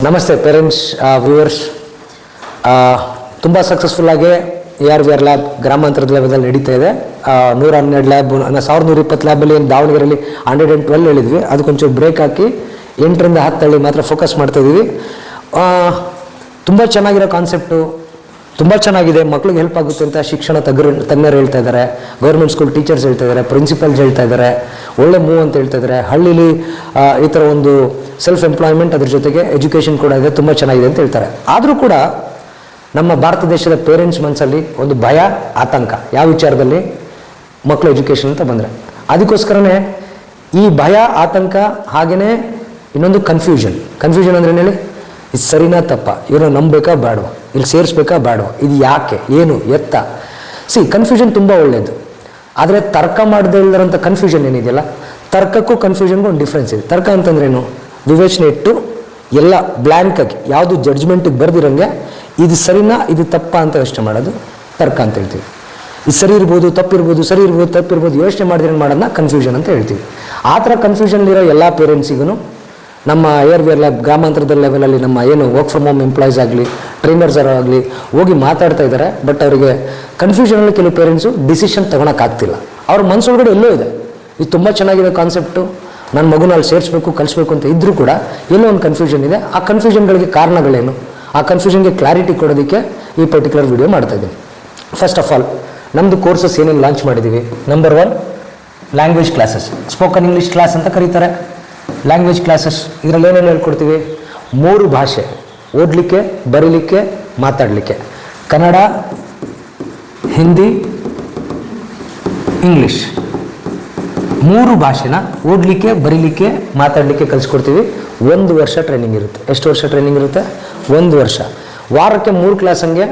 ನಮಸ್ತೆ parents, viewers. ತುಂಬ ಸಕ್ಸಸ್ಫುಲ್ಲಾಗಿ AR/VR lab ಗ್ರಾಮಾಂತರದ ಲೆವೆಲಲ್ಲಿ ನಡೀತಾ ಇದೆ. 112 ಲ್ಯಾಬ್, 1120 ಲ್ಯಾಬಲ್ಲಿ ದಾವಣಗೆರೆಯಲ್ಲಿ 112 ಹೇಳಿದ್ವಿ. ಅದಕ್ಕೊಂಚೂರು ಬ್ರೇಕ್ ಹಾಕಿ 8ರಿಂದ 10 ಹಳ್ಳಿ ಮಾತ್ರ ಫೋಕಸ್ ಮಾಡ್ತಾ ಇದ್ದೀವಿ. ತುಂಬ ಚೆನ್ನಾಗಿರೋ ಕಾನ್ಸೆಪ್ಟು, ತುಂಬ ಚೆನ್ನಾಗಿದೆ, ಮಕ್ಳಿಗೆ ಹೆಲ್ಪ್ ಆಗುತ್ತೆ ಅಂತ ಶಿಕ್ಷಣ ತಜ್ಞರು ಹೇಳ್ತಾ ಇದ್ದಾರೆ, ಗೌರ್ಮೆಂಟ್ ಸ್ಕೂಲ್ ಟೀಚರ್ಸ್ ಹೇಳ್ತಾ ಇದ್ದಾರೆ, ಪ್ರಿನ್ಸಿಪಲ್ಸ್ ಹೇಳ್ತಾ ಇದ್ದಾರೆ, ಒಳ್ಳೆ ಮೂವ್ ಅಂತ ಹೇಳ್ತಾ ಇದ್ದಾರೆ. ಹಳ್ಳಿಲಿ ಈ ಥರ ಒಂದು ಸೆಲ್ಫ್ ಎಂಪ್ಲಾಯ್ಮೆಂಟ್, ಅದ್ರ ಜೊತೆಗೆ ಎಜುಕೇಷನ್ ಕೂಡ ಇದೆ, ತುಂಬ ಚೆನ್ನಾಗಿದೆ ಅಂತ ಹೇಳ್ತಾರೆ. ಆದರೂ ಕೂಡ ನಮ್ಮ ಭಾರತ ದೇಶದ ಪೇರೆಂಟ್ಸ್ ಮನಸ್ಸಲ್ಲಿ ಒಂದು ಭಯ, ಆತಂಕ. ಯಾವ ವಿಚಾರದಲ್ಲಿ? ಮಕ್ಕಳು ಎಜುಕೇಷನ್ ಅಂತ ಬಂದರೆ. ಅದಕ್ಕೋಸ್ಕರನೇ ಈ ಭಯ, ಆತಂಕ, ಹಾಗೆಯೇ ಇನ್ನೊಂದು ಕನ್ಫ್ಯೂಷನ್ ಅಂದ್ರೆ ಏನು ಹೇಳಿ? ಇದು ಸರಿನಾ ತಪ್ಪ? ಇವ್ರನ್ನ ನಂಬಬೇಕಾ ಬೇಡವಾ? ಇಲ್ಲಿ ಸೇರಿಸ್ಬೇಕಾ ಬೇಡವಾ? ಇದು ಯಾಕೆ, ಏನು, ಎತ್ತ? ಕನ್ಫ್ಯೂಷನ್ ತುಂಬ ಒಳ್ಳೆಯದು. ಆದರೆ ತರ್ಕ ಮಾಡದೇ ಇಲ್ಲದಂಥ ಕನ್ಫ್ಯೂಷನ್ ಏನಿದೆಯಲ್ಲ, ತರ್ಕಕ್ಕೂ ಕನ್ಫ್ಯೂಷನ್ಗೂ ಒಂದು ಡಿಫ್ರೆನ್ಸ್ ಇದೆ. ತರ್ಕ ಅಂತಂದ್ರೇನು? ವಿವೇಚನೆ ಇಟ್ಟು ಎಲ್ಲ ಬ್ಲ್ಯಾಂಕಾಗಿ, ಯಾವುದು ಜಡ್ಜ್ಮೆಂಟಿಗೆ ಬರ್ದಿರಂಗೆ ಇದು ಸರಿನಾ ಇದು ತಪ್ಪ ಅಂತ ಯೋಚನೆ ಮಾಡೋದು ತರ್ಕ ಅಂತ ಹೇಳ್ತೀವಿ. ಇದು ಸರಿ ಇರ್ಬೋದು, ತಪ್ಪಿರ್ಬೋದು, ಸರಿ ಇರ್ಬೋದು, ತಪ್ಪಿರ್ಬೋದು, ಯೋಚನೆ ಮಾಡಿದ್ರೆ ಮಾಡೋದನ್ನ ಕನ್ಫ್ಯೂಷನ್ ಅಂತ ಹೇಳ್ತೀವಿ. ಆ ಥರ ಕನ್ಫ್ಯೂಷನ್ಲಿರೋ ಎಲ್ಲ ಪೇರೆಂಟ್ಸಿಗೂ ನಮ್ಮ AR/VR ಲ್ಯಾಬ್ ಗ್ರಾಮಾಂತರದ ಲೆವೆಲಲ್ಲಿ ನಮ್ಮ ಏನು ವರ್ಕ್ ಫ್ರಮ್ ಹೋಮ್ ಎಂಪ್ಲಾಯೀಸ್ ಆಗಲಿ, ಟ್ರೈನರ್ಸ್ ಆಗಲಿ ಹೋಗಿ ಮಾತಾಡ್ತಾ ಇದ್ದಾರೆ. ಬಟ್ ಅವರಿಗೆ ಕನ್ಫ್ಯೂಷನಲ್ಲಿ ಕೆಲವು ಪೇರೆಂಟ್ಸು ಡಿಸಿಷನ್ ತೊಗೊಳಕ್ಕಾಗ್ತಿಲ್ಲ. ಅವ್ರ ಮನಸ್ಸೊಳಗಡೆ ಎಲ್ಲೋ ಇದೆ, ಇದು ತುಂಬ ಚೆನ್ನಾಗಿದೆ ಕಾನ್ಸೆಪ್ಟು, ನನ್ನ ಮಗುನ ಅಲ್ಲಿ ಸೇರಿಸ್ಬೇಕು, ಕಲಿಸ್ಬೇಕು ಅಂತ ಇದ್ದರೂ ಕೂಡ ಎಲ್ಲೋ ಒಂದು ಕನ್ಫ್ಯೂಷನ್ ಇದೆ. ಆ ಕನ್ಫ್ಯೂಷನ್ಗಳಿಗೆ ಕಾರಣಗಳೇನು, ಆ ಕನ್ಫ್ಯೂಷನ್ಗೆ ಕ್ಲಾರಿಟಿ ಕೊಡೋದಕ್ಕೆ ಈ ಪರ್ಟಿಕ್ಯುಲರ್ ವಿಡಿಯೋ ಮಾಡ್ತಾ ಇದ್ದೀನಿ. ಫಸ್ಟ್ ಆಫ್ ಆಲ್, ನಮ್ಮದು ಕೋರ್ಸಸ್ ಏನೇನು ಲಾಂಚ್ ಮಾಡಿದ್ದೀವಿ. Number 1, language classes, spoken English class ಅಂತ ಕರೀತಾರೆ. ಲ್ಯಾಂಗ್ವೇಜ್ ಕ್ಲಾಸಸ್ ಇದರಲ್ಲಿ ಏನೇನು ಹೇಳ್ಕೊಡ್ತೀವಿ? 3 ಭಾಷೆ, ಓದಲಿಕ್ಕೆ, ಬರೀಲಿಕ್ಕೆ, ಮಾತಾಡಲಿಕ್ಕೆ. ಕನ್ನಡ, ಹಿಂದಿ, ಇಂಗ್ಲೀಷ್. 3 ಭಾಷೆನ ಓದಲಿಕ್ಕೆ, ಬರೀಲಿಕ್ಕೆ, ಮಾತಾಡಲಿಕ್ಕೆ ಕಲಿಸ್ಕೊಡ್ತೀವಿ. 1 ವರ್ಷ ಟ್ರೈನಿಂಗ್ ಇರುತ್ತೆ. ಎಷ್ಟು ವರ್ಷ ಟ್ರೈನಿಂಗ್ ಇರುತ್ತೆ? 1 ವರ್ಷ. ವಾರಕ್ಕೆ 3 ಕ್ಲಾಸ್, ಹಂಗೆ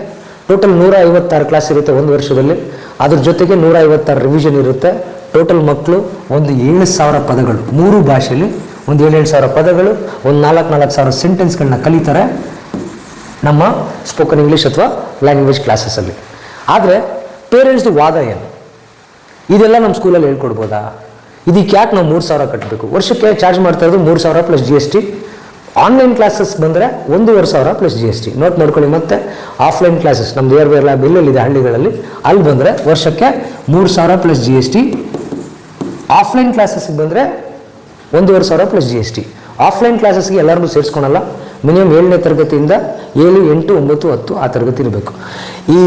ಟೋಟಲ್ 156 ಕ್ಲಾಸ್ ಇರುತ್ತೆ 1 ವರ್ಷದಲ್ಲಿ. ಅದ್ರ ಜೊತೆಗೆ 156 ರಿವಿಷನ್ ಇರುತ್ತೆ. ಟೋಟಲ್ ಮಕ್ಕಳು ಒಂದು 7,000 ಪದಗಳು, 3 ಭಾಷೆಯಲ್ಲಿ ಒಂದು 7,000 ಪದಗಳು, ಒಂದು 4,000 ಸೆಂಟೆನ್ಸ್ಗಳನ್ನ ಕಲಿತಾರೆ ನಮ್ಮ ಸ್ಪೋಕನ್ ಇಂಗ್ಲೀಷ್ ಅಥವಾ ಲ್ಯಾಂಗ್ವೇಜ್ ಕ್ಲಾಸಸಲ್ಲಿ. ಆದರೆ ಪೇರೆಂಟ್ಸ್ದು ವಾದ ಏನು? ಇದೆಲ್ಲ ನಮ್ಮ ಸ್ಕೂಲಲ್ಲಿ ಹೇಳ್ಕೊಡ್ಬೋದಾ? ಇದಕ್ಕೆ ಯಾಕೆ ನಾವು 3,000 ಕಟ್ಟಬೇಕು? ವರ್ಷಕ್ಕೆ ಚಾರ್ಜ್ ಮಾಡ್ತಾ ಇರೋದು 3,000 ಪ್ಲಸ್ GST. ಆನ್ಲೈನ್ ಕ್ಲಾಸಸ್ ಬಂದರೆ 1,500 ಪ್ಲಸ್ GST. ನೋಟ್ ಮಾಡ್ಕೊಳ್ಳಿ. ಮತ್ತೆ ಆಫ್ಲೈನ್ ಕ್ಲಾಸಸ್ ನಮ್ದು AR/VR ಲ್ಯಾಬ್ ಎಲ್ಲೆಲ್ಲಿದೆ ಹಳ್ಳಿಗಳಲ್ಲಿ, ಅಲ್ಲಿ ಬಂದರೆ ವರ್ಷಕ್ಕೆ 3,000 ಪ್ಲಸ್ GST. ಆಫ್ಲೈನ್ ಕ್ಲಾಸಸ್ಗೆ ಬಂದರೆ 1,500 ಪ್ಲಸ್ GST. ಆಫ್ಲೈನ್ ಕ್ಲಾಸಸ್ಗೆ ಎಲ್ಲರಿಗೂ ಸೇರಿಸ್ಕೊಳಲ್ಲ. ಮಿನಿಮಮ್ 7ನೇ ತರಗತಿಯಿಂದ 7, 8, 9, 10 ಆ ತರಗತಿ ಇರಬೇಕು. ಈ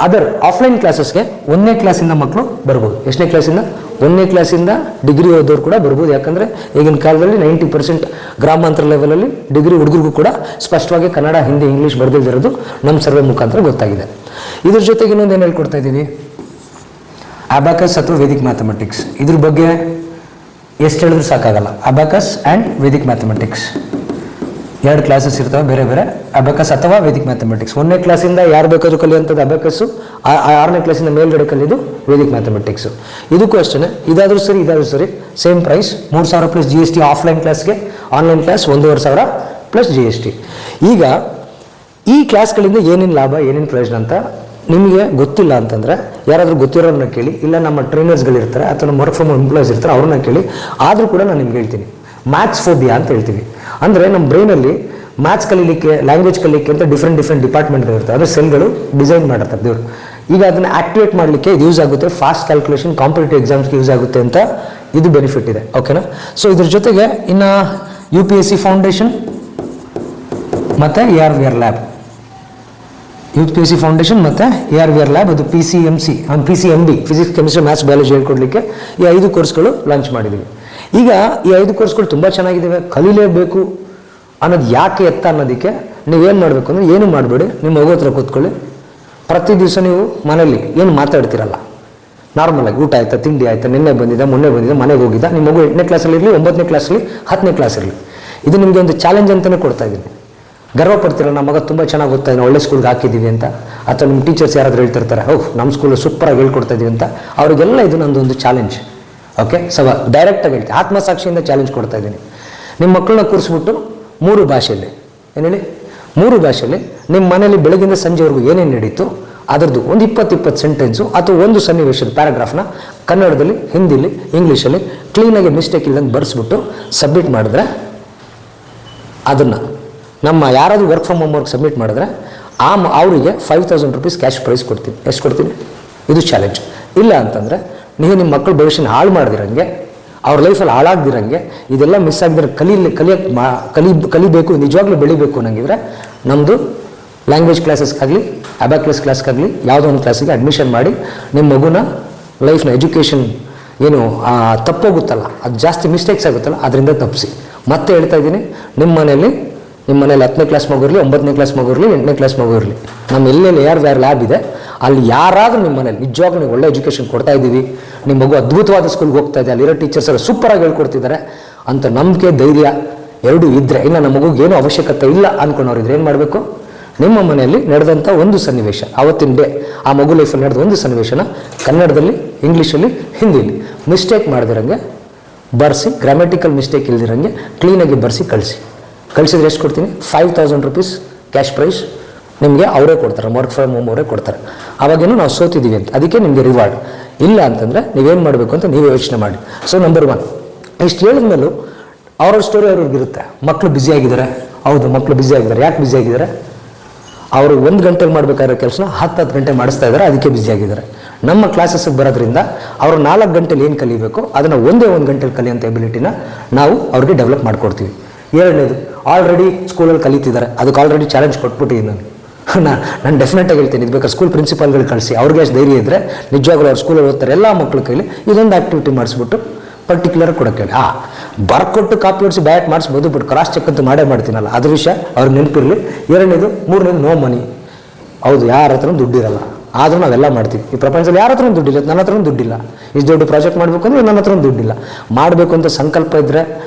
ಅದರ್ ಆಫ್ಲೈನ್ ಕ್ಲಾಸಸ್ಗೆ 1ನೇ ಕ್ಲಾಸಿಂದ ಮಕ್ಕಳು ಬರ್ಬೋದು. ಎಷ್ಟನೇ ಕ್ಲಾಸಿಂದ? 1ನೇ ಕ್ಲಾಸಿಂದ ಡಿಗ್ರಿ ಓದೋರು ಕೂಡ ಬರ್ಬೋದು. ಯಾಕಂದರೆ ಈಗಿನ ಕಾಲದಲ್ಲಿ 90% ಗ್ರಾಮಾಂತರ ಲೆವೆಲಲ್ಲಿ ಡಿಗ್ರಿ ಹುಡುಗರಿಗೂ ಕೂಡ ಸ್ಪಷ್ಟವಾಗಿ ಕನ್ನಡ, ಹಿಂದಿ, ಇಂಗ್ಲೀಷ್ ಬರ್ದಿರೋದು ನಮ್ಮ ಸರ್ವೆ ಮುಖಾಂತರ ಗೊತ್ತಾಗಿದೆ. ಇದ್ರ ಜೊತೆಗೆ ಇನ್ನೊಂದು ಏನು ಹೇಳ್ಕೊಡ್ತಾ ಇದ್ದೀವಿ? ಅಬಾಕಸ್ ಅಥವಾ ವೇದಿಕ್ ಮ್ಯಾಥಮೆಟಿಕ್ಸ್. ಇದ್ರ ಬಗ್ಗೆ ಎಷ್ಟು ಹೇಳಿದ್ರು ಸಾಕಾಗಲ್ಲ. Abacus and Vedic mathematics 2 classes ಇರ್ತವೆ ಬೇರೆ ಬೇರೆ. ಅಬಾಕಸ್ ಅಥವಾ ವೇದಿಕ್ ಮ್ಯಾಥಮೆಟಿಕ್ಸ್ 1ನೇ ಕ್ಲಾಸಿಂದ ಯಾರು ಬೇಕಾದ್ರೂ ಕಲಿಯುವಂಥದ್ದು ಅಬಾಕಸ್ಸು. 6ನೇ ಕ್ಲಾಸಿಂದ ಮೇಲ್ಗಡೆ ಕಲಿಯೋದು ವೇದಿಕ್ ಮ್ಯಾಥಮೆಟಿಕ್ಸು. ಇದಕ್ಕೂ ಅಷ್ಟೇ, ಇದಾದರೂ ಸರಿ same price 3,000 plus GST. Offline ಕ್ಲಾಸ್ಗೆ, ಆನ್ಲೈನ್ ಕ್ಲಾಸ್ 1,500 ಪ್ಲಸ್ GST. ಈಗ ಈ ಕ್ಲಾಸ್ಗಳಿಂದ ಏನೇನು ಲಾಭ, ಏನೇನು ಪ್ರಯೋಜನ ಅಂತ ನಿಮಗೆ ಗೊತ್ತಿಲ್ಲ ಅಂತಂದರೆ ಯಾರಾದರೂ ಗೊತ್ತಿರೋರನ್ನ ಕೇಳಿ, ಇಲ್ಲ ನಮ್ಮ ಟ್ರೈನರ್ಸ್ಗಳಿರ್ತಾರೆ ಅಥವಾ ನಮ್ಮ ವರ್ಕ್ ಫ್ರಮ್ ಹೋಮ್ ಎಂಪ್ಲಾಯೀಸ್ ಇರ್ತಾರೆ, ಅವ್ರನ್ನ ಕೇಳಿ. ಆದರೂ ಕೂಡ ನಾನು ನಿಮ್ಗೆ ಹೇಳ್ತೀನಿ, ಮ್ಯಾಥ್ಸ್ ಫೋಬಿಯಾ ಅಂತ ಹೇಳ್ತೀವಿ. ಅಂದರೆ ನಮ್ಮ ಬ್ರೈನಲ್ಲಿ ಮ್ಯಾಥ್ಸ್ ಕಲೀಲಿಕ್ಕೆ, ಲ್ಯಾಂಗ್ವೇಜ್ ಕಲೀಲಿಕ್ಕೆ ಅಂತ ಡಿಫ್ರೆಂಟ್ ಡಿಪಾರ್ಟ್ಮೆಂಟ್ಗಳಿರ್ತವೆ. ಅಂದರೆ ಸೆಲ್ಗಳು ಡಿಸೈನ್ ಮಾಡಿರ್ತಾರೆ ದೇವರು. ಈಗ ಅದನ್ನು ಆಕ್ಟಿವೇಟ್ ಮಾಡಲಿಕ್ಕೆ ಇದು ಯೂಸ್ ಆಗುತ್ತೆ. ಫಾಸ್ಟ್ ಕ್ಯಾಲ್ಕುಲೇಷನ್, ಕಾಂಪಿಟೇಟಿವ್ ಎಕ್ಸಾಮ್ಸ್ಗೆ ಯೂಸ್ ಆಗುತ್ತೆ ಅಂತ ಇದು ಬೆನಿಫಿಟ್ ಇದೆ. ಓಕೆನಾ? ಸೊ ಇದ್ರ ಜೊತೆಗೆ ಇನ್ನು UPSC ಫೌಂಡೇಶನ್ ಮತ್ತು AR/VR ಲ್ಯಾಬ್, UPSC ಫೌಂಡೇಶನ್ ಮತ್ತು AR/VR ಲ್ಯಾಬ್, ಅದು PCMB physics, chemistry, maths, biology ಹೇಳ್ಕೊಡ್ಲಿಕ್ಕೆ ಈ 5 ಕೋರ್ಸ್ಗಳು ಲಾಂಚ್ ಮಾಡಿದ್ದೀವಿ. ಈಗ ಈ 5 ಕೋರ್ಸ್ಗಳು ತುಂಬ ಚೆನ್ನಾಗಿದ್ದಾವೆ. ಕಲೀಲೇಬೇಕು ಅನ್ನೋದು ಯಾಕೆ ಎತ್ತ ಅನ್ನೋದಕ್ಕೆ ನೀವೇನು ಮಾಡಬೇಕು ಅಂದರೆ, ಏನು ಮಾಡಬೇಡಿ, ನಿಮ್ಮ ಮಗು ಹತ್ರ ಕೂತ್ಕೊಳ್ಳಿ. ಪ್ರತಿ ದಿವಸ ನೀವು ಮನೇಲಿ ಏನು ಮಾತಾಡ್ತಿರಲ್ಲ, ನಾರ್ಮಲಾಗಿ ಊಟ ಆಯ್ತಾ, ತಿಂಡಿ ಆಯ್ತಾ, ನಿನ್ನೆ ಬಂದಿದ್ದ, ಮೊನ್ನೆ ಬಂದಿದ್ದ, ಮನೆಗೆ ಹೋಗಿದ್ದ, ನಿಮ್ಮ ಮಗು 8ನೇ ಕ್ಲಾಸಲ್ಲಿ ಇರಲಿ, 9ನೇ ಕ್ಲಾಸಲ್ಲಿ, 10ನೇ ಕ್ಲಾಸ್ ಇರಲಿ. ಇದು ನಿಮಗೆ ಒಂದು ಚಾಲೆಂಜ್ ಅಂತಲೇ ಕೊಡ್ತಾ ಇದ್ದೀನಿ. ಗರ್ವ ಪಡ್ತಿರಲ್ಲ, ನಮ್ಮ ಮಗ ತುಂಬ ಚೆನ್ನಾಗಿ ಓದ್ತಾ ಇದ್ದಾನೆ, ಒಳ್ಳೆ ಸ್ಕೂಲ್ಗೆ ಹಾಕಿದ್ದೀವಿ ಅಂತ. ಅಥವಾ ನಿಮ್ಮ ಟೀಚರ್ಸ್ ಯಾರಾದರೂ ಹೇಳ್ತಿರ್ತಾರೆ, ನಮ್ಮ ಸ್ಕೂಲ್ ಸೂಪರಾಗಿ ಹೇಳ್ಕೊಡ್ತಾ ಇದ್ದೀವಿ ಅಂತ. ಅವರಿಗೆಲ್ಲ ಇದು ನಂದೊಂದು ಚಾಲೆಂಜ್. ಓಕೆ, ಡೈರೆಕ್ಟಾಗಿ ಹೇಳ್ತೀನಿ, ಆತ್ಮಸಾಕ್ಷಿಯಿಂದ ಚಾಲೆಂಜ್ ಕೊಡ್ತಾ ಇದ್ದೀನಿ. ನಿಮ್ಮ ಮಕ್ಕಳನ್ನ ಕೂರಿಸ್ಬಿಟ್ಟು 3 ಭಾಷೆಯಲ್ಲಿ, ಏನು ಹೇಳಿ, 3 ಭಾಷೆಯಲ್ಲಿ ನಿಮ್ಮ ಮನೇಲಿ ಬೆಳಗಿಂದ ಸಂಜೆವರೆಗೂ ಏನೇನು ನಡೀತು ಅದರದ್ದು ಒಂದು 20 ಸೆಂಟೆನ್ಸು ಅಥವಾ ಒಂದು ಸನ್ನಿವೇಶದ ಪ್ಯಾರಾಗ್ರಾಫ್ನ ಕನ್ನಡದಲ್ಲಿ, ಹಿಂದಿಲಿ, ಇಂಗ್ಲೀಷಲ್ಲಿ ಕ್ಲೀನಾಗಿ ಮಿಸ್ಟೇಕ್ ಇಲ್ಲದಂಗೆ ಬರೆಸ್ಬಿಟ್ಟು ಸಬ್ಮಿಟ್ ಮಾಡಿದ್ರೆ ಅದನ್ನು ನಮ್ಮ ಯಾರಾದರೂ work from home work submit ಮಾಡಿದ್ರೆ ಅವರಿಗೆ 5,000 ರೂಪೀಸ್ ಕ್ಯಾಶ್ ಪ್ರೈಸ್ ಕೊಡ್ತೀನಿ. ಎಷ್ಟು ಕೊಡ್ತೀನಿ? ಇದು ಚಾಲೆಂಜ್. ಇಲ್ಲ ಅಂತಂದರೆ ನೀವು ನಿಮ್ಮ ಮಕ್ಕಳ ಭವಿಷ್ಯನ ಹಾಳು ಮಾಡ್ದಿರಂಗೆ, ಅವ್ರ ಲೈಫಲ್ಲಿ ಹಾಳಾಗ್ದಿರಂಗೆ, ಇದೆಲ್ಲ ಮಿಸ್ ಆಗಿದ್ರೆ ಕಲಿಬೇಕು, ನಿಜವಾಗ್ಲೂ ಬೆಳಿಬೇಕು ಅನ್ನಂಗಿದ್ರೆ ನಮ್ಮದು ಲ್ಯಾಂಗ್ವೇಜ್ ಕ್ಲಾಸಸ್ಗಾಗಲಿ ಅಬ್ಯಾಕ್ಲಸ್ ಕ್ಲಾಸ್ಗಾಗಲಿ ಯಾವುದೋ ಒಂದು ಕ್ಲಾಸಿಗೆ ಅಡ್ಮಿಷನ್ ಮಾಡಿ ನಿಮ್ಮ ಮಗುನ ಲೈಫ್ನ ಎಜುಕೇಷನ್ ಏನು ತಪ್ಪೋಗುತ್ತಲ್ಲ, ಅದು ಜಾಸ್ತಿ ಮಿಸ್ಟೇಕ್ಸ್ ಆಗುತ್ತಲ್ಲ, ಅದರಿಂದ ತಪ್ಪಿಸಿ. ಮತ್ತೆ ಹೇಳ್ತಾ ಇದ್ದೀನಿ, ನಿಮ್ಮ ಮನೇಲಿ 10ನೇ ಕ್ಲಾಸ್ ಮಗು ಇರಲಿ, 9ನೇ ಕ್ಲಾಸ್ ಮಗು ಇರಲಿ, 8ನೇ ಕ್ಲಾಸ್ ಮಗು ಇರಲಿ, ನಮ್ಮ ಎಲ್ಲೆಲ್ಲಿ ಯಾರು ಲ್ಯಾಬ್ ಇದೆ ಅಲ್ಲಿ ಯಾರಾದರೂ ನಿಮ್ಮ ಮನೇಲಿ ನಿಜವಾಗ್ಲೂ ನೀವು ಒಳ್ಳೆ ಎಜುಕೇಷನ್ ಕೊಡ್ತಾ ಇದ್ದೀವಿ, ನಿಮ್ಮ ಮಗು ಅದ್ಭುತವಾದ ಸ್ಕೂಲ್ಗೆ ಹೋಗ್ತಾ ಇದೆ, ಅಲ್ಲಿರೋ ಟೀಚರ್ಸ್ ಎಲ್ಲ ಸೂಪರಾಗಿ ಹೇಳ್ಕೊಡ್ತಿದ್ದಾರೆ ಅಂತ ನಂಬಿಕೆ ಧೈರ್ಯ ಎರಡೂ ಇದ್ದರೆ, ಇಲ್ಲ ನಮ್ಮ ಮಗುಗೆ ಏನೂ ಅವಶ್ಯಕತೆ ಇಲ್ಲ ಅಂದ್ಕೊಂಡವ್ರಿದ್ರೆ ಏನು ಮಾಡಬೇಕು? ನಿಮ್ಮ ಮನೆಯಲ್ಲಿ ನಡೆದಂಥ ಒಂದು ಸನ್ನಿವೇಶ, ಆವತ್ತಿನ ಡೇ ಆ ಮಗು ಲೈಫಲ್ಲಿ ನಡೆದ ಒಂದು ಸನ್ನಿವೇಶನ ಕನ್ನಡದಲ್ಲಿ, ಇಂಗ್ಲೀಷಲ್ಲಿ, ಹಿಂದಿಲಿ ಮಿಸ್ಟೇಕ್ ಮಾಡ್ದಿರಂಗೆ ಬರೆಸಿ, ಗ್ರಾಮ್ಯಾಟಿಕಲ್ ಮಿಸ್ಟೇಕ್ ಇಲ್ದಿರಂಗೆ ಕ್ಲೀನಾಗಿ ಬರೆಸಿ ಕಳಿಸಿದ್ರೆ ಎಷ್ಟು ಕೊಡ್ತೀನಿ? 5,000 ರೂಪೀಸ್ ಕ್ಯಾಶ್ ಪ್ರೈಸ್ ನಿಮಗೆ ಅವರೇ ಕೊಡ್ತಾರೆ, ವರ್ಕ್ ಫ್ರಮ್ ಹೋಮ್ ಅವರೇ ಕೊಡ್ತಾರೆ. ಅವಾಗೇನು ನಾವು ಸೋತಿದ್ದೀವಿ ಅಂತ, ಅದಕ್ಕೆ ನಿಮಗೆ ರಿವಾರ್ಡ್. ಇಲ್ಲ ಅಂತಂದರೆ ನೀವೇನು ಮಾಡಬೇಕು ಅಂತ ನೀವು ಯೋಚನೆ ಮಾಡಿ. ಸೊ ನಂಬರ್ 1, ಇಷ್ಟು ಹೇಳಿದ್ಮೇಲೂ ಅವ್ರ ಸ್ಟೋರಿ ಅವ್ರಿಗಿರುತ್ತೆ. ಮಕ್ಕಳು ಬ್ಯುಸಿಯಾಗಿದ್ದಾರೆ, ಹೌದು ಮಕ್ಕಳು ಬ್ಯುಸಿಯಾಗಿದ್ದಾರೆ. ಯಾಕೆ ಬ್ಯುಸಿಯಾಗಿದ್ದಾರೆ? ಅವರು 1 ಗಂಟೆಗೆ ಮಾಡಬೇಕಾಗಿರೋ ಕೆಲಸನ 10 ಗಂಟೆ ಮಾಡಿಸ್ತಾ ಇದ್ದಾರೆ, ಅದಕ್ಕೆ ಬ್ಯುಸಿಯಾಗಿದ್ದಾರೆ. ನಮ್ಮ ಕ್ಲಾಸಸ್ಗೆ ಬರೋದ್ರಿಂದ ಅವರು 4 ಗಂಟೆಲಿ ಏನು ಕಲಿಬೇಕು ಅದನ್ನು ಒಂದೇ 1 ಗಂಟೆಲಿ ಕಲಿಯೋಂಥ ಎಬಿಲಿಟಿನ ನಾವು ಅವ್ರಿಗೆ ಡೆವಲಪ್ ಮಾಡಿಕೊಡ್ತೀವಿ. ಎರಡನೇದು, ಆಲ್ರೆಡಿ ಸ್ಕೂಲಲ್ಲಿ ಕಲಿತಿದ್ದಾರೆ, ಅದಕ್ಕೆ ಆಲ್ರೆಡಿ ಚಾಲೆಂಜ್ ಕೊಟ್ಬಿಟ್ಟಿದ್ದೀನಿ ನಾನು ಡೆಫಿನೆಟಾಗಿ ಹೇಳ್ತೀನಿ. ಇದು ಬೇಕಾದ್ರೆ ಸ್ಕೂಲ್ ಪ್ರಿನ್ಸಿಪಾಲ್ಗಳು ಕಳಿಸಿ, ಅವ್ರಿಗೆ ಅಷ್ಟು ಧೈರ್ಯ ಇದ್ದರೆ ನಿಜವಾಗ್ಲೂ ಅವ್ರು ಸ್ಕೂಲಲ್ಲಿ ಓದ್ತಾರೆ ಎಲ್ಲ ಮಕ್ಕಳ ಕೈಲಿ ಇದೊಂದು ಆ್ಯಕ್ಟಿವಿಟಿ ಮಾಡಿಸ್ಬಿಟ್ಟು ಪರ್ಟಿಕ್ಯುಲರ್ ಕೊಡೋಕ್ಕೆ ಹೇಳಿ. ಬರ್ಕೊಟ್ಟು ಕಾಪಿ ಹೊಡಿಸಿ ಬ್ಯಾಟ್ ಮಾಡಿಸ್ಬೋದು, ಬಟ್ ಕ್ರಾಸ್ ಚೆಕ್ ಅಂತೂ ಮಾಡೇ ಮಾಡ್ತೀನಲ್ಲ, ಅದ್ರ ವಿಷಯ ಅವ್ರಿಗೆ ನೆನಪಿರಲಿ. ಎರಡನೇದು, ಮೂರನೇದು, ನೋ ಮನಿ. ಹೌದು, ಯಾರ ಹತ್ರನೂ ದುಡ್ಡಿರಲ್ಲ, ಆದರೂ ನಾವೆಲ್ಲ ಮಾಡ್ತೀವಿ. ಈ ಪ್ರಪಂಚದಲ್ಲಿ ಯಾರ ಹತ್ರನೂ ದುಡ್ಡಿಲ್ಲ, ನನ್ನ ಹತ್ರನೂ ದುಡ್ಡಿಲ್ಲ. ಇಷ್ಟು ದೊಡ್ಡ ಪ್ರಾಜೆಕ್ಟ್ ಮಾಡಬೇಕು ಅಂದರೆ ನನ್ನ ಹತ್ರನೂ ದುಡ್ಡಿಲ್ಲ. ಮಾಡಬೇಕು ಅಂತ ಸಂಕಲ್ಪ ಇದ್ದರೆ,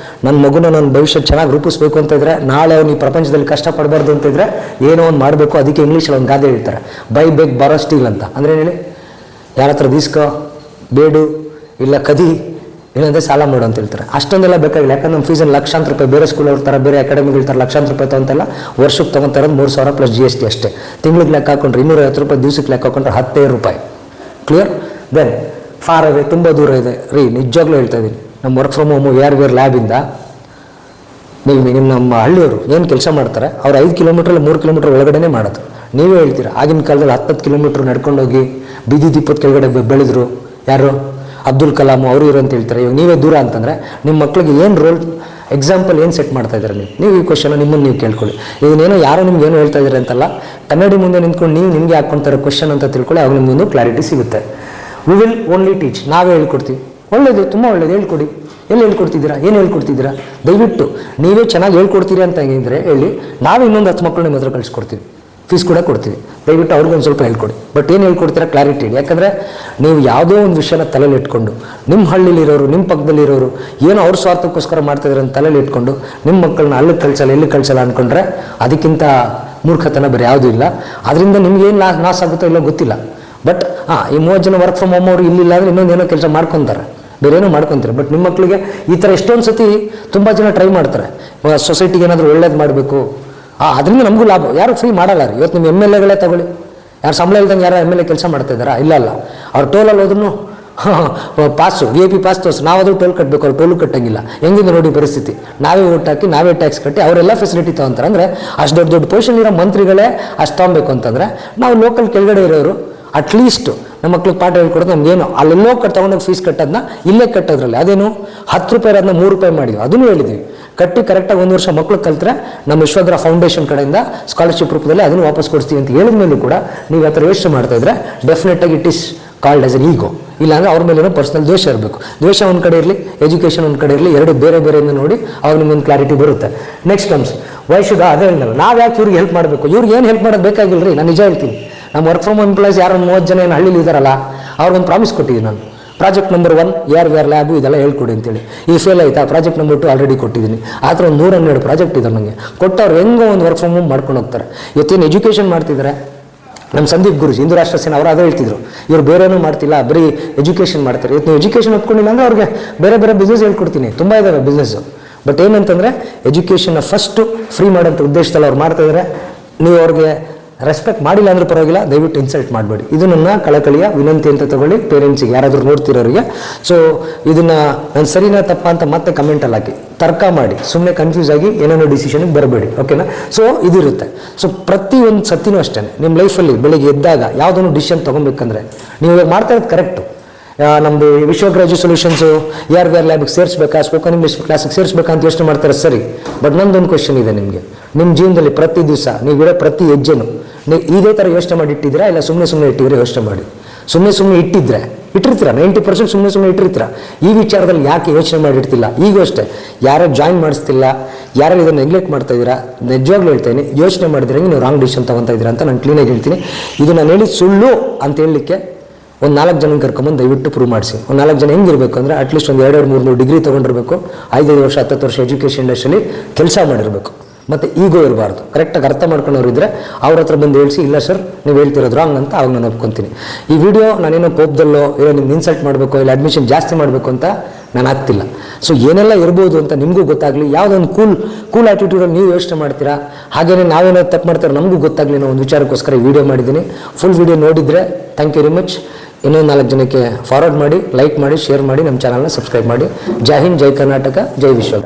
ನನ್ನ ಮಗುನ ನನ್ನ ಭವಿಷ್ಯ ಚೆನ್ನಾಗಿ ರೂಪಿಸ್ಬೇಕು ಅಂತ ಇದ್ದರೆ, ನಾಳೆ ಅವ್ನು ಈ ಪ್ರಪಂಚದಲ್ಲಿ ಕಷ್ಟಪಡಬಾರ್ದು ಅಂತ ಇದ್ದರೆ ಏನೋ ಒಂದು ಮಾಡಬೇಕು. ಅದಕ್ಕೆ ಇಂಗ್ಲೀಷಲ್ಲಿ ಒಂದು ಗಾದೆ ಹೇಳ್ತಾರೆ, ಬೈ ಬೇಕ್ ಬಾರೋ ಸ್ಟೀಲ್ ಅಂತ. ಅಂದರೆ ಏನು ಹೇಳಿ? ಯಾರ ಹತ್ರ ದೀಸ್ಕೋ, ಬೇಡು, ಇಲ್ಲ ಕದಿ, ಇಲ್ಲಾಂದರೆ ಸಾಲ ಮಾಡು ಅಂತ ಹೇಳ್ತಾರೆ. ಅಷ್ಟೊಂದೆಲ್ಲ ಬೇಕಾಗಿಲ್ಲ, ಯಾಕಂದ್ರೆ ನಮ್ಮ ಫೀಸನ್ನು ಲಕ್ಷಾಂತರ ರೂಪಾಯಿ, ಬೇರೆ ಸ್ಕೂಲ್ ಇರ್ತಾರೆ, ಬೇರೆ ಅಕಾಡೆಮಿಗಳು ಇರ್ತಾರೆ, ಲಕ್ಷಾಂತರ ರೂಪಾಯಿ ತೊಗೊಂತಲ್ಲ, ವರ್ಷಕ್ಕೆ ತೊಗೊತಾರೋದು 3,000 ಪ್ಲಸ್ GST ಅಷ್ಟೇ. ತಿಂಗಳಿಗೆ ಲೆಕ್ಕ ಹಾಕೊಂಡ್ರೆ 250 ರೂಪಾಯಿ, ದಿವಸಕ್ಕೆ ಲೆಕ್ಕ ಹಾಕೊಂಡ್ರೆ 10,000 ರೂಪಾಯಿ. ಕ್ಲಿಯರ್? ದೆನ್ ಫಾರ್ ಅವೇ, ತುಂಬ ದೂರ ಇದೆ ರೀ, ನಿಜವಾಗ್ಲೂ ಹೇಳ್ತಾ ಇದ್ದೀನಿ. ನಮ್ಮ ವರ್ಕ್ ಫ್ರಮ್ ಹೋಮು AR ಲ್ಯಾಬಿಂದ ನಮ್ಮ ಹಳ್ಳಿಯವರು ಏನು ಕೆಲಸ ಮಾಡ್ತಾರೆ, ಅವ್ರು 5 ಕಿಲೋಮೀಟ್ರಲ್ಲಿ 3 ಕಿಲೋಮೀಟ್ರ್ ಒಳಗಡೆ ಮಾಡೋದು. ನೀವೇ ಹೇಳ್ತೀರಾ, ಆಗಿನ ಕಾಲದಲ್ಲಿ 10 ಕಿಲೋಮೀಟ್ರ್ ನಡ್ಕೊಂಡೋಗಿ ಬೀದಿ ದೀಪದ ಕೆಳಗಡೆ ಬೆಳೆದ್ರು ಯಾರು? ಅಬ್ದುಲ್ ಕಲಾಂ ಅವರು ಇರೋ ಅಂತ ಹೇಳ್ತಾರೆ. ಇವಾಗ ನೀವೇ ದೂರ ಅಂತಂದರೆ ನಿಮ್ಮ ಮಕ್ಕಳಿಗೆ ಏನು ರೋಲ್ ಎಕ್ಸಾಂಪಲ್ ಏನು ಸೆಟ್ ಮಾಡ್ತಾ ಇದ್ದಾರೆ ನೀವು ಈ ಕ್ವಶನ್ ನಿಮ್ಮನ್ನು ನೀವು ಕೇಳ್ಕೊಳ್ಳಿ. ಇದನ್ನೇನೋ ಯಾರೋ ನಿಮ್ಗೆ ಏನೋ ಹೇಳ್ತಾ ಇದ್ದಾರೆ ಅಂತಲ್ಲ, ಕನ್ನಡಿ ಮುಂದೆ ನಿಂತ್ಕೊಂಡು ನೀವು ನಿಮಗೆ ಹಾಕ್ಕೊಳ್ತಾರೆ ಕ್ವಶನ್ ಅಂತ ತಿಳ್ಕೊಳ್ಳಿ, ಆವಾಗ ನಿಮಗೊಂದು ಕ್ಲಾರಿಟಿ ಸಿಗುತ್ತೆ. ವಿ ವಿಲ್ ಓನ್ಲಿ ಟೀಚ್, ನಾವೇ ಹೇಳ್ಕೊಡ್ತೀವಿ. ಒಳ್ಳೇದು, ತುಂಬ ಒಳ್ಳೇದು, ಹೇಳ್ಕೊಡಿ. ಎಲ್ಲಿ ಹೇಳ್ಕೊಡ್ತಿದ್ದೀರಾ? ಏನು ಹೇಳ್ಕೊಡ್ತಿದ್ದೀರಾ? ದಯವಿಟ್ಟು ನೀವೇ ಚೆನ್ನಾಗಿ ಹೇಳ್ಕೊಡ್ತೀರಿ ಅಂತ ಹೆಂಗಿದ್ರೆ ಹೇಳಿ, ನಾವೇ ಇನ್ನೊಂದು 10 ಮಕ್ಕಳು ನಿಮ್ಮ ಹತ್ರ ಕಳಿಸ್ಕೊಡ್ತೀವಿ, ಫೀಸ್ ಕೂಡ ಕೊಡ್ತೀವಿ. ದಯವಿಟ್ಟು ಅವ್ರಿಗೊಂದು ಸ್ವಲ್ಪ ಹೇಳ್ಕೊಡಿ. ಬಟ್ ಏನು ಹೇಳ್ಕೊಡ್ತೀರಾ ಕ್ಲಾರಿಟಿ ಇಡಿ. ಯಾಕಂದರೆ ನೀವು ಯಾವುದೋ ಒಂದು ವಿಷಯನ ತಲೆಯಲ್ಲಿ ಇಟ್ಕೊಂಡು, ನಿಮ್ಮ ಹಳ್ಳಿಲಿರೋರು, ನಿಮ್ಮ ಪಕ್ಕದಲ್ಲಿರೋರು ಏನೋ ಅವ್ರ ಸ್ವಾರ್ಥಕ್ಕೋಸ್ಕರ ಮಾಡ್ತಾಯಿದ್ರೆ ಅಂತ ತಲೆಯಲ್ಲಿ ಇಟ್ಕೊಂಡು ನಿಮ್ಮ ಮಕ್ಕಳನ್ನ ಅಲ್ಲಿಗೆ ಕಳಿಸಲ್ಲ, ಎಲ್ಲಿ ಕಳಿಸಲ್ಲ ಅಂದ್ಕೊಂಡ್ರೆ ಅದಕ್ಕಿಂತ ಮೂರ್ಖತನ ಬೇರೆ ಯಾವುದೂ ಇಲ್ಲ. ಅದರಿಂದ ನಿಮ್ಗೇನು ಲಾಸ್ ಆಗುತ್ತೋ ಇಲ್ಲೋ ಗೊತ್ತಿಲ್ಲ. ಬಟ್ ಈ 30 ಜನ ವರ್ಕ್ ಫ್ರಮ್ ಹೋಮ್ ಅವರು ಇಲ್ಲಿಲ್ಲ ಅಂದರೆ ಇನ್ನೊಂದೇನೋ ಕೆಲಸ ಮಾಡ್ಕೊತಾರೆ, ಬೇರೇನೋ ಮಾಡ್ಕೊತಾರೆ. ಬಟ್ ನಿಮ್ಮ ಮಕ್ಕಳಿಗೆ ಈ ಥರ ಎಷ್ಟೊಂದು ಸತಿ ತುಂಬ ಜನ ಟ್ರೈ ಮಾಡ್ತಾರೆ, ಸೊಸೈಟಿಗೆ ಏನಾದರೂ ಒಳ್ಳೇದು ಮಾಡಬೇಕು, ಅದರಿಂದ ನಮಗೂ ಲಾಭ. ಯಾರು ಫ್ರೀ ಮಾಡಲ್ಲ ರೀ. ಇವತ್ತು ನಿಮ್ಮ MLAಗಳೇ ತಗೊಳ್ಳಿ, ಯಾರು ಸಂಬಳ ಇಲ್ದಂಗೆ ಯಾರು MLA ಕೆಲಸ ಮಾಡ್ತಾ ಇದ್ದಾರಾ? ಇಲ್ಲ ಅವ್ರು ಟೋಲಲ್ಲಿ ಹೋದ್ರೂ ಪಾಸು, VIP ಪಾಸ್ ತೋರಿಸಿ, ನಾವಾದರೂ ಟೋಲ್ ಕಟ್ಟಬೇಕು, ಅವ್ರು ಟೋಲು ಕಟ್ಟಂಗಿಲ್ಲ. ಹೆಂಗಿದೆ ನೋಡಿ ಪರಿಸ್ಥಿತಿ. ನಾವೇ ಓಟ್ ಹಾಕಿ ನಾವೇ ಟ್ಯಾಕ್ಸ್ ಕಟ್ಟಿ ಅವರೆಲ್ಲ ಫೆಸಿಲಿಟಿ ತೊಗೊಂತಾರೆ. ಅಂದರೆ ಅಷ್ಟು ದೊಡ್ಡ ಪೊಸಿಷನ್ ಇರೋ ಮಂತ್ರಿಗಳೇ ಅಷ್ಟು ತೊಗೊಬೇಕು ಅಂತಂದರೆ ನಾವು ಲೋಕಲ್ ಕೆಳಗಡೆ ಇರೋರು ಅಟ್ಲೀಸ್ಟ್ ನಮ್ಮ ಮಕ್ಳಿಗೆ ಪಾಠ ಹೇಳ್ಕೊಡೋದು ನಮಗೇನು ಅಲ್ಲೆಲ್ಲೋ ತೊಗೊಂಡೋಗಿ ಫೀಸ್ ಕಟ್ಟೋದನ್ನ ಇಲ್ಲೇ ಕಟ್ಟೋದ್ರಲ್ಲಿ ಅದೇನು 10 ರೂಪಾಯಿ ಅದನ್ನ 3 ರೂಪಾಯಿ ಮಾಡಿದ್ವಿ, ಅದನ್ನು ಹೇಳಿದ್ವಿ. ಕಟ್ಟಿ ಕರೆಕ್ಟಾಗಿ 1 ವರ್ಷ ಮಕ್ಳು ಕಲ್ತ್ರೆ ನಮ್ಮ ವಿಶ್ವಗ್ರ ಫೌಂಡೇಶನ್ ಕಡೆಯಿಂದ ಸ್ಕಾಲರ್ಶಿಪ್ ರೂಪದಲ್ಲಿ ಅದನ್ನು ವಾಪಸ್ ಕೊಡ್ತೀವಿ ಅಂತ ಹೇಳಿದ ಮೇಲೂ ಕೂಡ ನೀವು ಆ ಥರ ಯೋಚನೆ ಮಾಡ್ತಾ ಇದ್ರೆ ಡೆಫಿನೆಟಾಗಿ it is called as an ego. ಇಲ್ಲಾಂದರೆ ಅವ್ರ ಮೇಲೆ ಪರ್ಸನಲ್ ದ್ವೇಷ ಇರಬೇಕು. ದ್ವೇಷ ಒಂದು ಕಡೆ ಇರಲಿ, ಎಜುಕೇಷನ್ ಒಂದು ಕಡೆ ಇರಲಿ, ಎರಡು ಬೇರೆ ಬೇರೆಯಿಂದ ನೋಡಿ ಅವಾಗ ನಿಮ್ಮೊಂದು ಕ್ಲಾರಿಟಿ ಬರುತ್ತೆ. ನೆಕ್ಸ್ಟ್ ಕಮ್ಸ್ ವೈಶುದ ಅದೇ ಹೇಳಿಲ್ಲ, ನಾವು ಯಾಕೆ ಇವ್ರಿಗೆ ಹೆಲ್ಪ್ ಮಾಡಬೇಕು? ಇವ್ರಿಗೆ ಏನು ಹೆಲ್ಪ್ ಮಾಡೋದು ಬೇಕಾಗಿಲ್ಲ ರೀ. ನಾನು ನಿಜ ಹೇಳ್ತೀನಿ, ನಮ್ಮ ವರ್ಕ್ ಫ್ರಮ್ ಹೋಮ್ ಎಂಪ್ಲಾಯ್ಸ್ ಯಾರು 30 ಜನ ಏನು ಹಳ್ಳಿಲಿ ಇದ್ದಾರಲ್ಲ, ಅವ್ರಿಗೊಂದು ಪ್ರಾಮಿಸ್ ಕೊಟ್ಟಿದ್ದೀನಿ ನಾನು. ಪ್ರಾಜೆಕ್ಟ್ ನಂಬರ್ 1 AR ಲ್ಯಾಬು ಇದೆಲ್ಲ ಹೇಳ್ಕೊಡಿ ಅಂತೇಳಿ. ಈ ಫೇಲ್ ಆಯಿತಾ? ಪ್ರಾಜೆಕ್ಟ್ ನಂಬರ್ 2 ಆಲ್ರೆಡಿ ಕೊಟ್ಟಿದ್ದೀನಿ. ಆ ಥರ ಒಂದು 112 ಪ್ರಾಜೆಕ್ಟ್ ಇದೆ ನನಗೆ. ಕೊಟ್ಟವ್ರು ಹೆಂಗೋ ಒಂದು ವರ್ಕ್ ಫ್ರಮ್ ಹೋಮ್ ಮಾಡ್ಕೊಂಡು ಹೋಗ್ತಾರೆ. ಇವತ್ತೇನು ಎಜುಕೇಷನ್ ಮಾಡ್ತಿದ್ದಾರೆ ನಮ್ಮ ಸಂದೀಪ್ ಗುರುಜಿ ಹಿಂದೂ ರಾಷ್ಟ್ರ ಸೇನೆ ಅವರು ಅದೇ ಹೇಳ್ತಿದ್ರು, ಇವ್ರು ಬೇರೆನೂ ಮಾಡ್ತಿಲ್ಲ, ಬರೀ ಎಜುಕೇಷನ್ ಮಾಡ್ತಾರೆ. ಇವತ್ತು ನೀವು ಎಜುಕೇಷನ್ ಒಪ್ಕೊಂಡಿಲ್ಲ ಅಂದರೆ ಅವ್ರಿಗೆ ಬೇರೆ ಬೇರೆ ಬಿಸ್ನೆಸ್ ಹೇಳ್ಕೊಡ್ತೀನಿ, ತುಂಬ ಇದ್ದಾವೆ ಬಿಸ್ನೆಸ್ಸು. ಬಟ್ ಏನಂತಂದರೆ ಎಜುಕೇಷನ್ನ ಫಸ್ಟು ಫ್ರೀ ಮಾಡೋಂಥ ಉದ್ದೇಶದಲ್ಲಿ ಅವ್ರು ಮಾಡ್ತಾಯಿದ್ದಾರೆ. ನೀವು ಅವ್ರಿಗೆ ರೆಸ್ಪೆಕ್ಟ್ ಮಾಡಿಲ್ಲ ಅಂದ್ರೆ ಪರವಾಗಿಲ್ಲ, ದಯವಿಟ್ಟು ಇನ್ಸಲ್ಟ್ ಮಾಡಬೇಡಿ. ಇದು ನನ್ನ ಕಳಕಳಿಯ ವಿನಂತಿ ಅಂತ ತಗೊಳ್ಳಿ ಪೇರೆಂಟ್ಸಿಗೆ, ಯಾರಾದರೂ ನೋಡ್ತಿರೋರಿಗೆ. ಸೊ ಇದನ್ನು ನಾನು ಸರಿನಾ ತಪ್ಪಾ ಅಂತ ಮತ್ತೆ ಕಮೆಂಟಲ್ಲಿ ಹಾಕಿ, ತರ್ಕ ಮಾಡಿ, ಸುಮ್ಮನೆ ಕನ್ಫ್ಯೂಸ್ ಆಗಿ ಏನೇನೋ ಡಿಸಿಷನ್ಗೆ ಬರಬೇಡಿ, ಓಕೆನಾ? ಸೊ ಇದಿರುತ್ತೆ. ಸೊ ಪ್ರತಿ ಒಂದು ಸತಿನೂ ಅಷ್ಟೇ, ನಿಮ್ಮ ಲೈಫಲ್ಲಿ ಬೆಳಿಗ್ಗೆ ಎದ್ದಾಗ ಯಾವುದನ್ನು ಡಿಸಿಷನ್ ತೊಗೊಬೇಕಂದ್ರೆ ನೀವು ಇವಾಗ ಮಾಡ್ತಾ ಇರೋದು ಕರೆಕ್ಟು. ನಮ್ಮದು ವಿಶ್ವಗ್ರಾಜು ಸೊಲ್ಯೂಷನ್ಸು AR VR ಲ್ಯಾಬಿಗೆ ಸೇರಿಸ್ಬೇಕಾ, ಸ್ಪೋಕನ್ ಇಂಗ್ಲೀಷ್ ಕ್ಲಾಸಿಗೆ ಸೇರಿಸ್ಬೇಕಾ ಅಂತ ಯೋಚನೆ ಮಾಡ್ತಾರೆ, ಸರಿ. ಬಟ್ ನಂದೊಂದು ಕ್ವೆಶನ್ ಇದೆ ನಿಮಗೆ. ನಿಮ್ಮ ಜೀವನದಲ್ಲಿ ಪ್ರತಿ ದಿವಸ ನೀವಿರೋ ಪ್ರತಿ ಹೆಜ್ಜೆನು ನೀವು ಇದೇ ಥರ ಯೋಚನೆ ಮಾಡಿ ಇಟ್ಟಿದ್ದೀರಾ, ಇಲ್ಲ ಸುಮ್ಮನೆ ಇಟ್ಟಿದ್ರೆ ಯೋಚನೆ ಮಾಡಿ. ಸುಮ್ಮನೆ ಇಟ್ಟಿರ್ತೀರ 90% ಸುಮ್ಮನೆ ಇಟ್ಟಿರ್ತೀರ. ಈ ವಿಚಾರದಲ್ಲಿ ಯಾಕೆ ಯೋಚನೆ ಮಾಡಿರ್ತಿಲ್ಲ? ಈಗೂ ಅಷ್ಟೇ, ಯಾರೋ ಜಾಯಿನ್ ಮಾಡಿಸ್ತಿಲ್ಲ, ಯಾರು ಇದನ್ನು ನೆಗ್ಲೆಕ್ಟ್ ಮಾಡ್ತಾ ಇದ್ದೀರಾ, ನಿಜವಾಗ್ಲೂ ಹೇಳ್ತೇನೆ, ಯೋಚನೆ ಮಾಡಿದ್ರೆ ನೀವು ರಾಂಗ್ ಡಿಸಿಷನ್ ತೊಗೊತಾ ಇದ್ದೀರಾ ಅಂತ ನಾನು ಕ್ಲೀನಾಗಿ ಹೇಳ್ತೀನಿ. ಇದು ನಾನು ಹೇಳಿ ಸುಳ್ಳು ಅಂತ ಹೇಳಲಿಕ್ಕೆ ಒಂದು 4 ಜನ ಕರ್ಕೊಂಬಂದು ದಯವಿಟ್ಟು ಪ್ರೂವ್ ಮಾಡಿಸಿ. ಒಂದು 4 ಜನ ಹೆಂಗಿರಬೇಕು ಅಂದರೆ ಅಟ್ಲೀಸ್ಟ್ ಒಂದು 2-3 ಡಿಗ್ರಿ ತೊಗೊಂಡಿರಬೇಕು, 5 ವರ್ಷ 10 ವರ್ಷ ಎಜುಕೇಷನ್ ಇಂಡಸ್ಟ್ರಿಯಲ್ಲಿ ಕೆಲಸ ಮಾಡಿರಬೇಕು, ಮತ್ತು ಈಗೋ ಇರಬಾರ್ದು. ಕರೆಕ್ಟಾಗಿ ಅರ್ಥ ಮಾಡ್ಕೊಂಡವ್ರು ಇದ್ದರೆ ಅವ್ರ ಹತ್ರ ಬಂದು ಹೇಳಿಸಿ, ಇಲ್ಲ ಸರ್ ನೀವು ಹೇಳ್ತಿರೋದು ರಾಂಗ್ ಅಂತ ಅವಾಗ ನಾನು ಒಪ್ಕೊತೀನಿ. ಈ ವಿಡಿಯೋ ನಾನೇನೋ ಕೋಪದಲ್ಲೋ ಏನೋ ನಿಮ್ಗೆ ಇನ್ಸಲ್ಟ್ ಮಾಡಬೇಕು, ಇಲ್ಲ ಅಡ್ಮಿಷನ್ ಜಾಸ್ತಿ ಮಾಡಬೇಕು ಅಂತ ನಾನು ಆಗ್ತಿಲ್ಲ. ಸೊ ಏನೆಲ್ಲ ಇರ್ಬೋದು ಅಂತ ನಿಮಗೂ ಗೊತ್ತಾಗಲಿ, ಯಾವುದೊಂದು ಕೂಲ್ ಆ್ಯಟಿಟ್ಯೂಡಲ್ಲಿ ನೀವು ಯೋಚನೆ ಮಾಡ್ತೀರಾ, ಹಾಗೆಯೇ ನಾವೇನೋ ತಪ್ಪು ಮಾಡ್ತಾರೆ ನಮಗೂ ಗೊತ್ತಾಗಲಿ ಅನ್ನೋ ಒಂದು ವಿಚಾರಕ್ಕೋಸ್ಕರ ಈ ವಿಡಿಯೋ ಮಾಡಿದ್ದೀನಿ. ಫುಲ್ ವಿಡಿಯೋ ನೋಡಿದರೆ ಥ್ಯಾಂಕ್ ಯು ವೆರಿ ಮಚ್. ಇನ್ನೊಂದು 4 ಜನಕ್ಕೆ ಫಾರ್ವರ್ಡ್ ಮಾಡಿ, ಲೈಕ್ ಮಾಡಿ, ಶೇರ್ ಮಾಡಿ, ನಮ್ಮ ಚಾನಲ್ನ ಸಬ್ಸ್ಕ್ರೈಬ್ ಮಾಡಿ. ಜೈ ಹಿಂದ್, ಜೈ ಕರ್ನಾಟಕ, ಜೈ ವಿಶ್ವ.